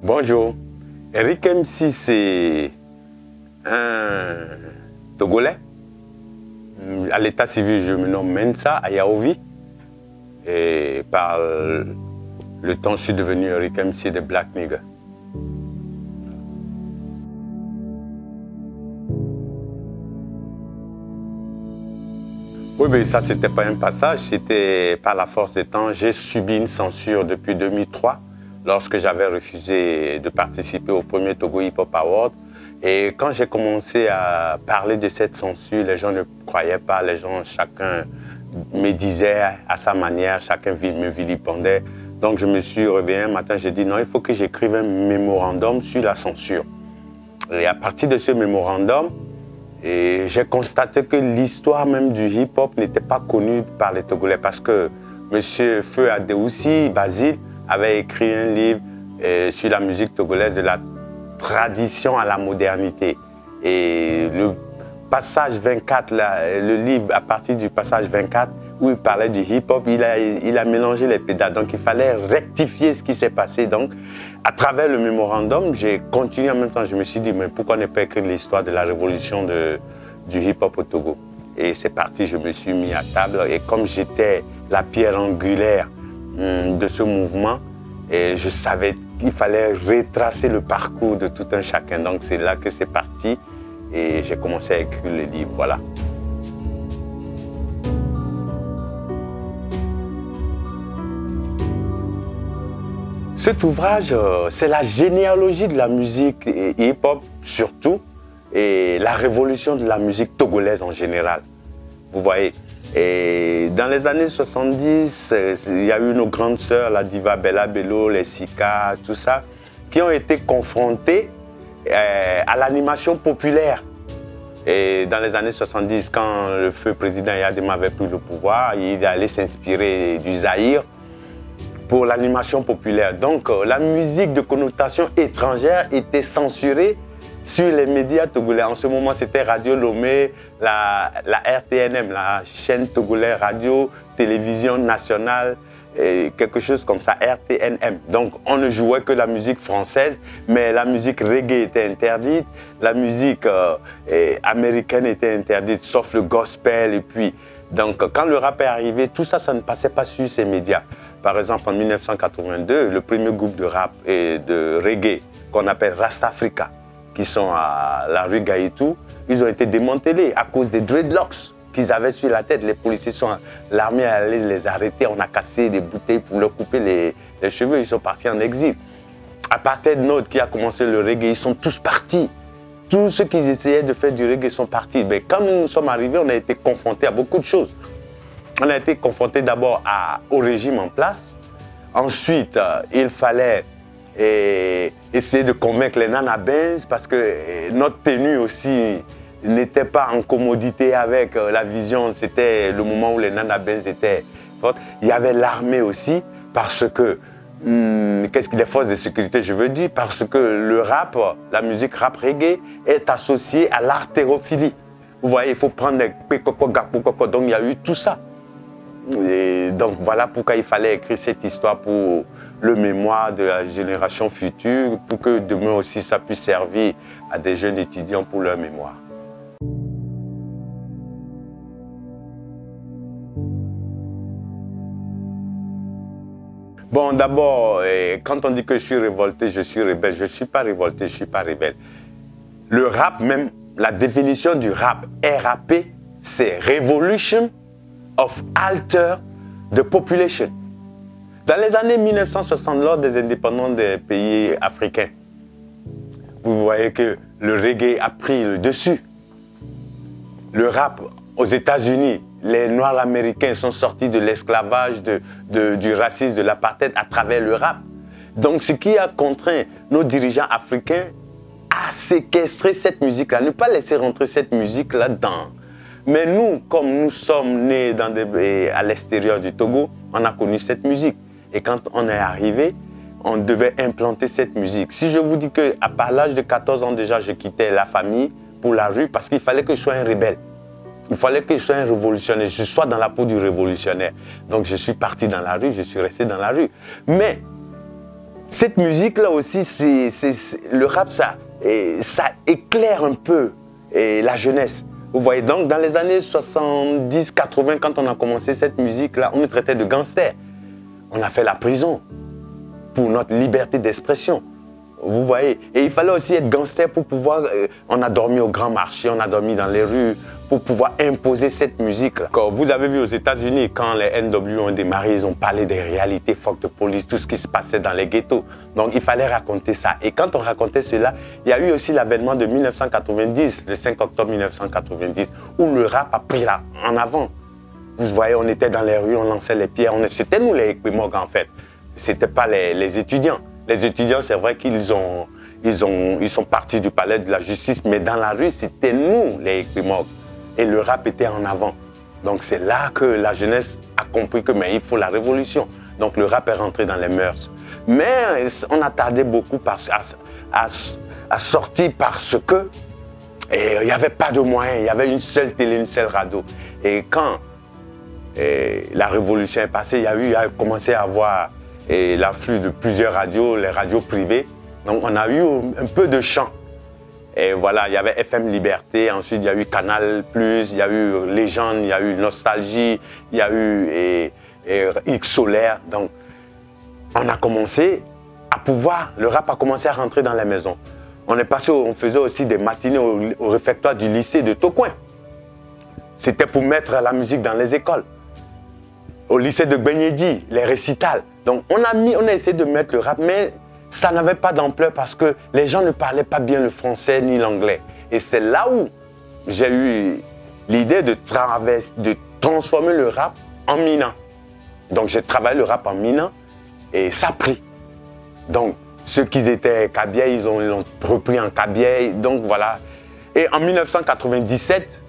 Bonjour, Eric MC, c'est un Togolais. À l'état civil, je me nomme Mensa Ayaovi. Et par le temps, je suis devenu Eric MC de Black Nigga. Oui, mais ça, c'était pas un passage, c'était par la force des temps. J'ai subi une censure depuis 2003, lorsque j'avais refusé de participer au premier Togo Hip Hop Award. Et quand j'ai commencé à parler de cette censure, les gens ne croyaient pas, les gens, chacun me disait à sa manière, chacun me vilipendait. Donc je me suis réveillé un matin, j'ai dit non, il faut que j'écrive un mémorandum sur la censure. Et à partir de ce mémorandum, j'ai constaté que l'histoire même du hip-hop n'était pas connue par les Togolais parce que M. Feu Adéoussi Basile avait écrit un livre sur la musique togolaise de la tradition à la modernité. Et le passage 24, le livre à partir du passage 24, où il parlait du hip-hop, il a mélangé les pédales. Donc il fallait rectifier ce qui s'est passé. Donc à travers le mémorandum, j'ai continué en même temps. Je me suis dit, mais pourquoi ne pas écrire l'histoire de la révolution du hip-hop au Togo? Et c'est parti, je me suis mis à table. Et comme j'étais la pierre angulaire de ce mouvement, et je savais qu'il fallait retracer le parcours de tout un chacun. Donc c'est là que c'est parti et j'ai commencé à écrire le livre. Voilà. Cet ouvrage, c'est la généalogie de la musique hip-hop surtout et la révolution de la musique togolaise en général. Vous voyez. Et dans les années 70, il y a eu nos grandes sœurs, la diva Bella Bello, les Sika, tout ça, qui ont été confrontées à l'animation populaire. Et dans les années 70, quand le feu président Yadema avait pris le pouvoir, il est allé s'inspirer du Zaïre pour l'animation populaire. Donc la musique de connotation étrangère était censurée sur les médias togolais. En ce moment, c'était Radio Lomé, la RTNM, la chaîne togolaise radio, télévision nationale, et quelque chose comme ça, RTNM. Donc, on ne jouait que la musique française, mais la musique reggae était interdite, la musique américaine était interdite, sauf le gospel. Et puis, donc, quand le rap est arrivé, tout ça, ça ne passait pas sur ces médias. Par exemple, en 1982, le premier groupe de rap et de reggae qu'on appelle Rastafrika, qui sont à la rue Gaïtou, ils ont été démantelés à cause des dreadlocks qu'ils avaient sur la tête. Les policiers l'armée allait les arrêter, on a cassé des bouteilles pour leur couper les cheveux, ils sont partis en exil. À partir de notre qui a commencé le reggae, ils sont tous partis. Tous ceux qui essayaient de faire du reggae sont partis. Mais quand nous sommes arrivés, on a été confrontés à beaucoup de choses. On a été confrontés d'abord au régime en place. Ensuite, il fallait essayer de convaincre les Nana Benz parce que notre tenue aussi n'était pas en commodité avec la vision. C'était le moment où les Nana Benz étaient fortes. Il y avait l'armée aussi parce que, qu'est-ce que les forces de sécurité, je veux dire, parce que le rap, la musique rap reggae est associée à l'artérophilie. Vous voyez, il faut prendre les pécoco, gapococo, donc il y a eu tout ça. Et donc voilà pourquoi il fallait écrire cette histoire pour le mémoire de la génération future, pour que demain aussi ça puisse servir à des jeunes étudiants pour leur mémoire. Bon, d'abord, quand on dit que je suis révolté, je suis rebelle, je ne suis pas révolté, je ne suis pas rebelle. Le rap même, la définition du rap, RAP, c'est Revolution of Alter the Population. Dans les années 1960, lors des indépendances des pays africains, vous voyez que le reggae a pris le dessus. Le rap aux États-Unis, les Noirs américains sont sortis de l'esclavage, du racisme, de l'apartheid à travers le rap. Donc ce qui a contraint nos dirigeants africains à séquestrer cette musique-là, ne pas laisser rentrer cette musique-là dedans. Mais nous, comme nous sommes nés à l'extérieur du Togo, on a connu cette musique. Et quand on est arrivé, on devait implanter cette musique. Si je vous dis qu'à l'âge de 14 ans déjà, je quittais la famille pour la rue parce qu'il fallait que je sois un rebelle. Il fallait que je sois un révolutionnaire, je sois dans la peau du révolutionnaire. Donc je suis parti dans la rue, je suis resté dans la rue. Mais cette musique-là aussi, le rap, ça éclaire un peu la jeunesse. Vous voyez, donc dans les années 70, 80, quand on a commencé cette musique-là, on nous traitait de gangsters. On a fait la prison pour notre liberté d'expression. Vous voyez, et il fallait aussi être gangster pour pouvoir... on a dormi au grand marché, on a dormi dans les rues pour pouvoir imposer cette musique-là. Vous avez vu aux États-Unis, quand les NW ont démarré, ils ont parlé des réalités, fuck de police, tout ce qui se passait dans les ghettos. Donc il fallait raconter ça. Et quand on racontait cela, il y a eu aussi l'avènement de 1990, le 5 octobre 1990, où le rap a pris là, en avant. Vous voyez, on était dans les rues, on lançait les pierres. C'était nous les Equimog en fait. C'était pas les étudiants. Les étudiants, c'est vrai qu'ils sont partis du palais de la justice, mais dans la rue, c'était nous les Equimog. Et le rap était en avant. Donc c'est là que la jeunesse a compris que mais il faut la révolution. Donc le rap est rentré dans les mœurs. Mais on a tardé beaucoup à sortir parce que il n'y avait pas de moyens. Il y avait une seule télé, une seule radio. Et quand la révolution est passée, il y a commencé à avoir l'afflux de plusieurs radios, les radios privées. Donc on a eu un peu de chant. Et voilà, il y avait FM Liberté, ensuite il y a eu Canal+, il y a eu Légende, il y a eu Nostalgie, il y a eu X Solaire. Donc on a commencé à pouvoir, le rap a commencé à rentrer dans les maisons. On faisait aussi des matinées au réfectoire du lycée de Tocoin. C'était pour mettre la musique dans les écoles. Au lycée de Gbenyedji, les récitals. Donc on a essayé de mettre le rap, mais ça n'avait pas d'ampleur parce que les gens ne parlaient pas bien le français ni l'anglais. Et c'est là où j'ai eu l'idée de transformer le rap en minant. Donc j'ai travaillé le rap en minant et ça a pris. Donc ceux qui étaient Kabylie, ils l'ont repris en Kabylie. Donc voilà. Et en 1997,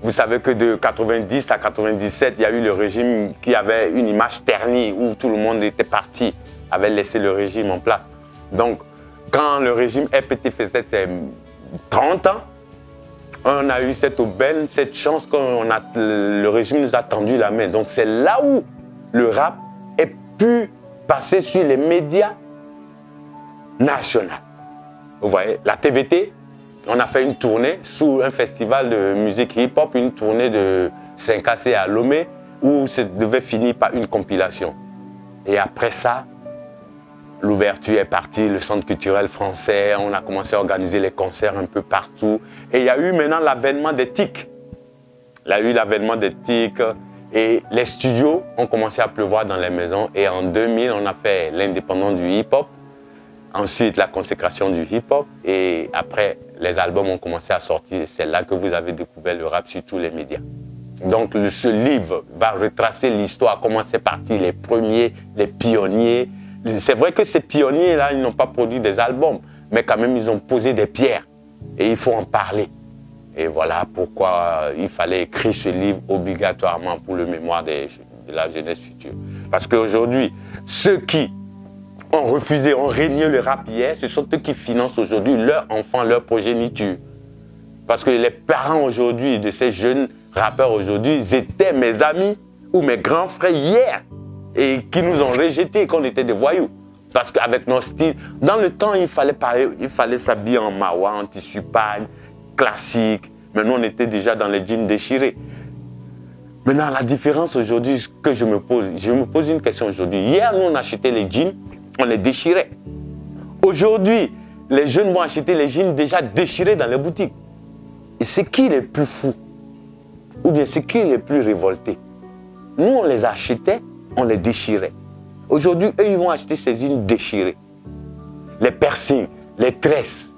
vous savez que de 90 à 97, il y a eu le régime qui avait une image ternie où tout le monde était parti, avait laissé le régime en place. Donc, quand le régime RPT faisait ses 30 ans, on a eu cette aubaine, cette chance que le régime nous a tendu la main. Donc, c'est là où le rap a pu passer sur les médias nationaux. Vous voyez, la TVT, on a fait une tournée sous un festival de musique hip-hop, une tournée de 5AC à Lomé, où ça devait finir par une compilation. Et après ça, l'ouverture est partie, le centre culturel français, on a commencé à organiser les concerts un peu partout. Et il y a eu maintenant l'avènement des TIC. Il y a eu l'avènement des TIC et les studios ont commencé à pleuvoir dans les maisons. Et en 2000, on a fait l'indépendance du hip-hop. Ensuite, la consécration du hip-hop. Et après, les albums ont commencé à sortir. C'est là que vous avez découvert le rap sur tous les médias. Donc, ce livre va retracer l'histoire, comment c'est parti, les premiers, les pionniers. C'est vrai que ces pionniers-là, ils n'ont pas produit des albums, mais quand même, ils ont posé des pierres. Et il faut en parler. Et voilà pourquoi il fallait écrire ce livre obligatoirement pour le mémoire de la jeunesse future. Parce qu'aujourd'hui, ceux qui ont refusé, ont régné le rap hier, ce sont eux qui financent aujourd'hui leurs enfants, leurs progéniture. Parce que les parents aujourd'hui de ces jeunes rappeurs aujourd'hui, ils étaient mes amis ou mes grands frères hier. Et qui nous ont rejetés, qu'on était des voyous. Parce qu'avec nos styles, dans le temps, il fallait s'habiller en mawa, en tissu pagne, classique. Maintenant, on était déjà dans les jeans déchirés. Maintenant, la différence aujourd'hui que je me pose une question aujourd'hui. Hier, nous, on achetait les jeans, on les déchirait. Aujourd'hui, les jeunes vont acheter les jeans déjà déchirés dans les boutiques. Et c'est qui les plus fous? Ou bien c'est qui les plus révoltés? Nous, on les achetait, on les déchirait. Aujourd'hui, eux, ils vont acheter ces jeans déchirés. Les piercings, les tresses.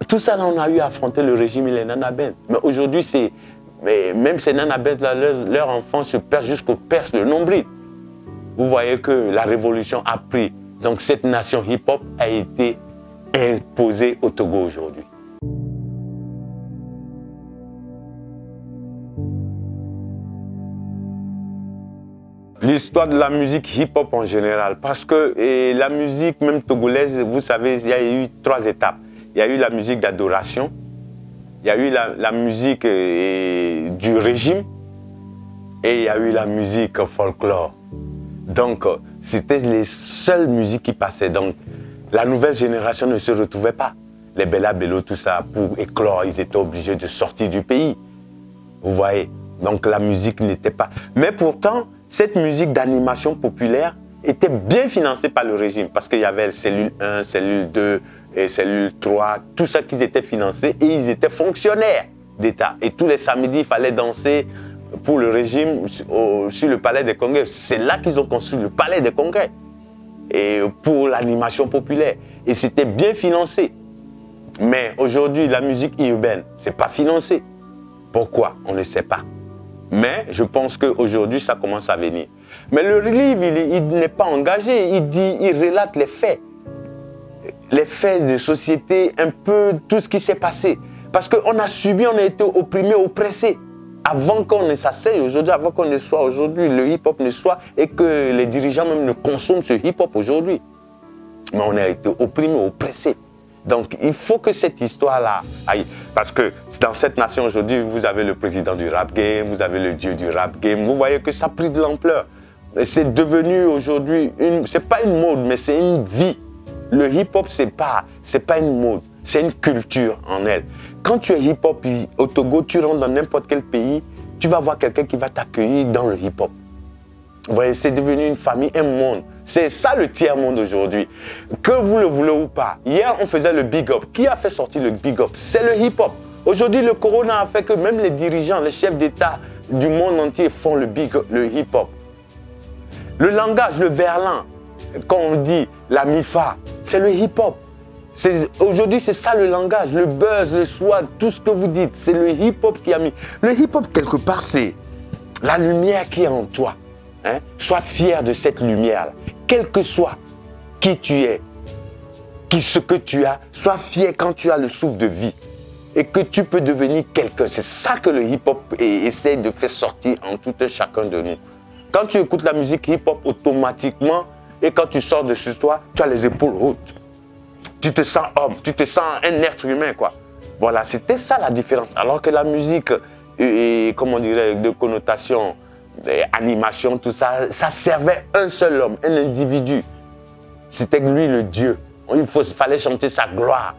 Tout ça, là, on a eu à affronter le régime et les nanabènes. Mais aujourd'hui, même ces nanabènes, leurs enfants se percent jusqu'au perce le nombril. Vous voyez que la révolution a pris. Donc, cette nation hip-hop a été imposée au Togo aujourd'hui. L'histoire de la musique hip-hop en général, parce que la musique même togolaise, vous savez, il y a eu 3 étapes. Il y a eu la musique d'adoration, il y a eu la musique du régime et il y a eu la musique folklore. Donc, c'était les seules musiques qui passaient. Donc, la nouvelle génération ne se retrouvait pas. Les Bella Bello, tout ça, pour éclore, ils étaient obligés de sortir du pays. Vous voyez? Donc la musique n'était pas... Mais pourtant, cette musique d'animation populaire était bien financée par le régime parce qu'il y avait cellule 1, cellule 2 et cellule 3, tout ça qui étaient financés et ils étaient fonctionnaires d'État. Et tous les samedis, il fallait danser pour le régime sur le palais des congrès. C'est là qu'ils ont construit le palais des congrès et pour l'animation populaire. Et c'était bien financé. Mais aujourd'hui, la musique urbaine, ce n'est pas financé. Pourquoi? On ne sait pas. Mais je pense qu'aujourd'hui, ça commence à venir. Mais le livre, il n'est pas engagé. Il relate les faits. Les faits de société, un peu tout ce qui s'est passé. Parce qu'on a subi, on a été opprimé, oppressé. Avant qu'on ne s'asseye aujourd'hui, avant qu'on ne soit aujourd'hui, le hip-hop ne soit, et que les dirigeants même ne consomment ce hip-hop aujourd'hui. Mais on a été opprimé, oppressé. Donc, il faut que cette histoire-là aille. Parce que dans cette nation aujourd'hui, vous avez le président du rap game, vous avez le dieu du rap game. Vous voyez que ça a pris de l'ampleur. C'est devenu aujourd'hui, c'est pas une mode, mais c'est une vie. Le hip-hop, c'est pas une mode, c'est une culture en elle. Quand tu es hip-hop au Togo, tu rentres dans n'importe quel pays, tu vas voir quelqu'un qui va t'accueillir dans le hip-hop. Vous voyez, c'est devenu une famille, un monde. C'est ça le tiers-monde aujourd'hui. Que vous le voulez ou pas. Hier, on faisait le big up. Qui a fait sortir le big up? C'est le hip-hop. Aujourd'hui, le corona a fait que même les dirigeants, les chefs d'État du monde entier font le big up, le hip-hop. Le langage, le verlan, quand on dit la MIFA, c'est le hip-hop. Aujourd'hui, c'est ça le langage, le buzz, le swag, tout ce que vous dites. C'est le hip-hop qui a mis. Le hip-hop, quelque part, c'est la lumière qui est en toi. Hein? Sois fier de cette lumière-là. Quel que soit qui tu es, ce que tu as, sois fier quand tu as le souffle de vie et que tu peux devenir quelqu'un. C'est ça que le hip-hop essaie de faire sortir en tout un chacun de nous. Quand tu écoutes la musique hip-hop, automatiquement, et quand tu sors de chez toi, tu as les épaules hautes. Tu te sens homme, tu te sens un être humain, quoi. Voilà, c'était ça la différence. Alors que la musique, comment dirais-je, de connotation, animation, tout ça, ça servait un seul homme, un individu. C'était lui le Dieu. Il fallait chanter sa gloire.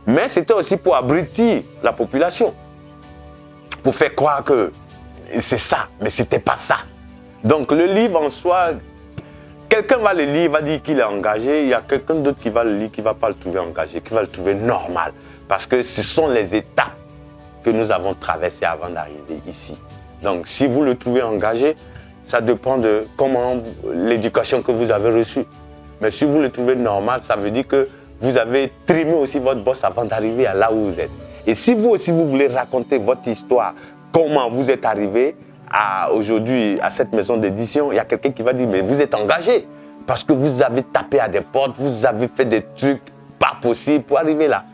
Mais c'était aussi pour abrutir la population. Pour faire croire que c'est ça, mais ce n'était pas ça. Donc le livre en soi, quelqu'un va le lire, va dire qu'il est engagé. Il y a quelqu'un d'autre qui va le lire, qui ne va pas le trouver engagé, qui va le trouver normal. Parce que ce sont les étapes que nous avons traversées avant d'arriver ici. Donc, si vous le trouvez engagé, ça dépend de comment l'éducation que vous avez reçue. Mais si vous le trouvez normal, ça veut dire que vous avez trimé aussi votre boss avant d'arriver à là où vous êtes. Et si vous aussi, vous voulez raconter votre histoire, comment vous êtes arrivé aujourd'hui à cette maison d'édition, il y a quelqu'un qui va dire, mais vous êtes engagé parce que vous avez tapé à des portes, vous avez fait des trucs pas possibles pour arriver là.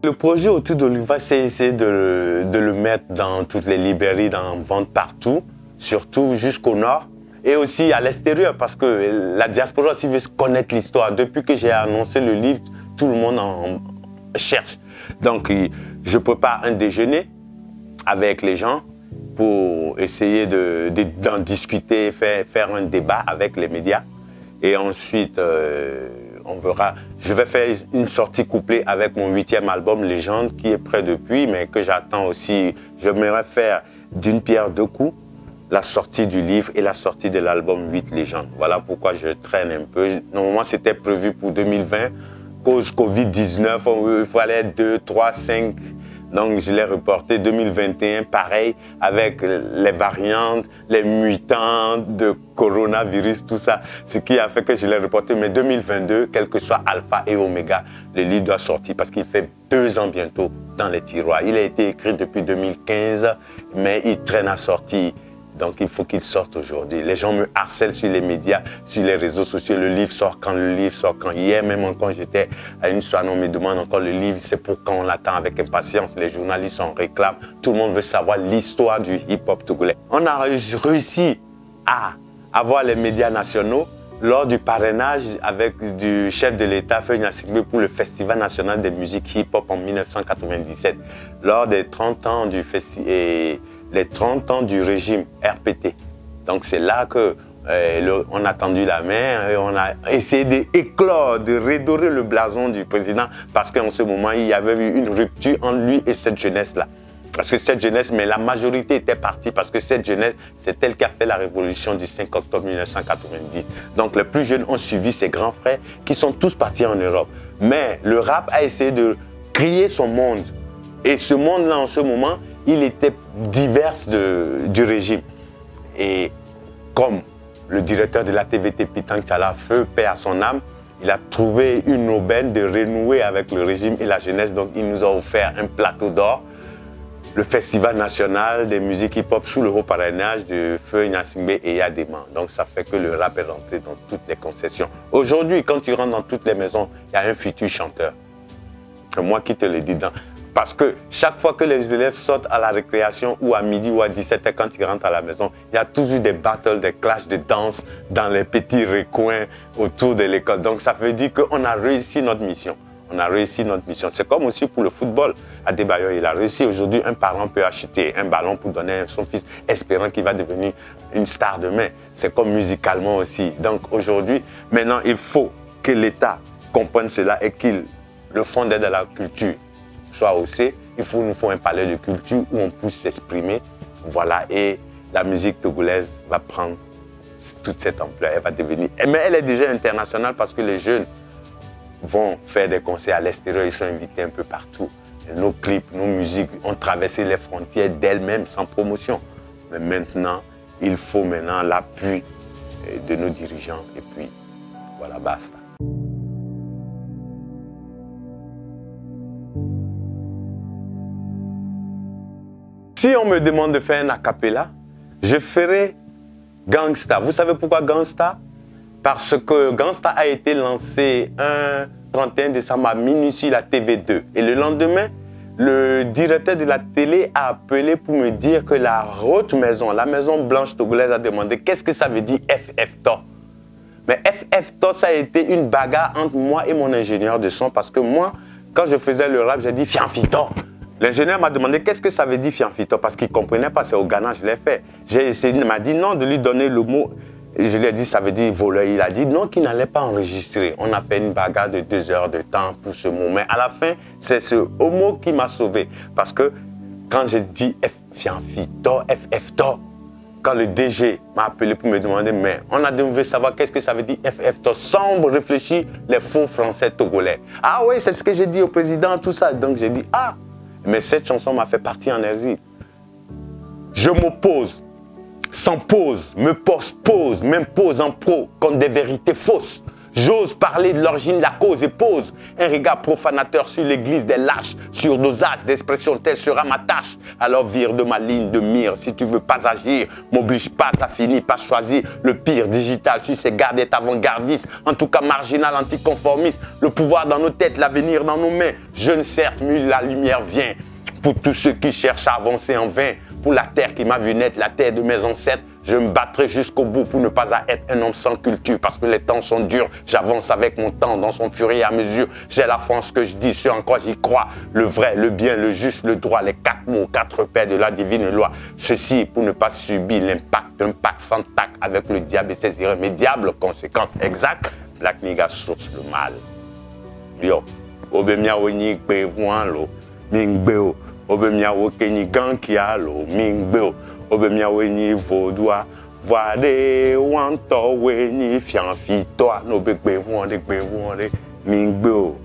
Le projet autour d'Oliva, c'est essayer de le mettre dans toutes les librairies, en vente partout, surtout jusqu'au nord et aussi à l'extérieur parce que la diaspora aussi veut connaître l'histoire. Depuis que j'ai annoncé le livre, tout le monde en cherche. Donc, je prépare un déjeuner avec les gens pour essayer d'en discuter, faire un débat avec les médias. Et ensuite, on verra. Je vais faire une sortie couplée avec mon 8e album, Légende, qui est prêt depuis, mais que j'attends aussi. J'aimerais faire d'une pierre deux coups, la sortie du livre et la sortie de l'album 8 Légendes. Voilà pourquoi je traîne un peu. Normalement, c'était prévu pour 2020. Cause Covid-19, il fallait 2, 3, 5. Donc, je l'ai reporté 2021, pareil, avec les variantes, les mutants de coronavirus, tout ça. Ce qui a fait que je l'ai reporté. Mais 2022, quel que soit Alpha et Oméga, le livre doit sortir parce qu'il fait 2 ans bientôt dans les tiroirs. Il a été écrit depuis 2015, mais il traîne à sortir. Donc, il faut qu'il sorte aujourd'hui. Les gens me harcèlent sur les médias, sur les réseaux sociaux. Le livre sort quand, le livre sort quand. Hier, même quand j'étais à une soirée, on me demande encore le livre. C'est pour quand on l'attend avec impatience. Les journalistes en réclament. Tout le monde veut savoir l'histoire du hip-hop togolais. On a réussi à avoir les médias nationaux lors du parrainage avec du chef de l'État, Feuille Sigbe, pour le Festival national des musiques hip-hop en 1997. Lors des 30 ans du festival les 30 ans du régime RPT. Donc c'est là que on a tendu la main et on a essayé d'éclore, de redorer le blason du président parce qu'en ce moment, il y avait eu une rupture entre lui et cette jeunesse-là. Parce que cette jeunesse, mais la majorité était partie parce que cette jeunesse, c'est elle qui a fait la révolution du 5 octobre 1990. Donc les plus jeunes ont suivi ses grands frères qui sont tous partis en Europe. Mais le rap a essayé de créer son monde. Et ce monde-là, en ce moment, il était divers du régime. Et comme le directeur de la TVT, Pitang Tchala, feu paix à son âme, il a trouvé une aubaine de renouer avec le régime et la jeunesse. Donc il nous a offert un plateau d'or, le Festival national des musiques hip-hop sous le haut parrainage de Feu Gnassingbé et Yadema. Donc ça fait que le rap est rentré dans toutes les concessions. Aujourd'hui, quand tu rentres dans toutes les maisons, il y a un futur chanteur. Moi qui te le dis. Parce que chaque fois que les élèves sortent à la récréation ou à midi ou à 17h quand ils rentrent à la maison, il y a toujours des battles, des clashs de danse dans les petits recoins autour de l'école. Donc ça veut dire qu'on a réussi notre mission. On a réussi notre mission. C'est comme aussi pour le football. Adebayor, il a réussi. Aujourd'hui, un parent peut acheter un ballon pour donner à son fils, espérant qu'il va devenir une star demain. C'est comme musicalement aussi. Donc aujourd'hui, maintenant, il faut que l'État comprenne cela et qu'il le fonds d'aide à la culture soit haussé. Il nous faut un palais de culture où on puisse s'exprimer. Voilà, et la musique togolaise va prendre toute cette ampleur. Elle va devenir... Mais elle est déjà internationale parce que les jeunes vont faire des concerts à l'extérieur, ils sont invités un peu partout. Et nos clips, nos musiques ont traversé les frontières d'elles-mêmes sans promotion. Mais maintenant, il faut maintenant l'appui de nos dirigeants et puis voilà, basta. Si on me demande de faire un a cappella, je ferai Gangsta. Vous savez pourquoi Gangsta? Parce que Gangsta a été lancé un 31 décembre à minuit sur la TV2. Et le lendemain, le directeur de la télé a appelé pour me dire que la haute maison, la maison blanche togolaise, a demandé qu'est-ce que ça veut dire FF-To. Mais FF-To, ça a été une bagarre entre moi et mon ingénieur de son. Parce que moi, quand je faisais le rap, j'ai dit Fianfito. L'ingénieur m'a demandé qu'est-ce que ça veut dire Fianfito parce qu'il ne comprenait pas, c'est au Ghana, je l'ai fait. J'ai essayé, il m'a dit non de lui donner le mot. Et je lui ai dit ça veut dire voleur. Il a dit non qu'il n'allait pas enregistrer. On a fait une bagarre de 2 heures de temps pour ce mot. Mais à la fin, c'est ce homo qui m'a sauvé. Parce que quand j'ai dit Fianfito, FF-To, quand le DG m'a appelé pour me demander, mais on a demandé savoir qu'est-ce que ça veut dire FF-To, sans réfléchir les faux français togolais. Ah oui, c'est ce que j'ai dit au président, tout ça. Donc j'ai dit, ah, mais cette chanson m'a fait partir en exil. Je m'oppose, sans pause, me pose, m'impose en pro contre des vérités fausses. J'ose parler de l'origine, la cause et pose un regard profanateur sur l'église des lâches, sur dosage d'expression, telle sera ma tâche. Alors vire de ma ligne de mire, si tu veux pas agir, m'oblige pas, t'as fini par choisir le pire digital, tu sais garder est avant-gardiste, en tout cas marginal, anticonformiste, le pouvoir dans nos têtes, l'avenir dans nos mains, jeune certes, mais la lumière vient. Pour tous ceux qui cherchent à avancer en vain, pour la terre qui m'a vu naître, la terre de mes ancêtres, je me battrai jusqu'au bout pour ne pas être un homme sans culture parce que les temps sont durs. J'avance avec mon temps dans son fur et à mesure. J'ai la foi en ce que je dis, ce en quoi j'y crois. Le vrai, le bien, le juste, le droit, les 4 mots, 4 paires de la divine loi. Ceci pour ne pas subir l'impact d'un pacte sans tact avec le diable et ses irrémédiables conséquences exactes. Black nigga source le mal. Yo, obemia woni pe lo, mingbeo, obemia wokeni gankia lo, mingbeo. Obemia ni vaudois, voade wanto weni Fianfito, no begbe wonde mingbeo,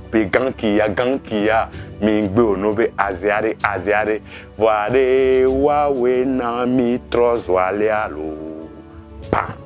pe gankia, mingbeo no be aziare, voade wa we na mi trozwale alo, pa.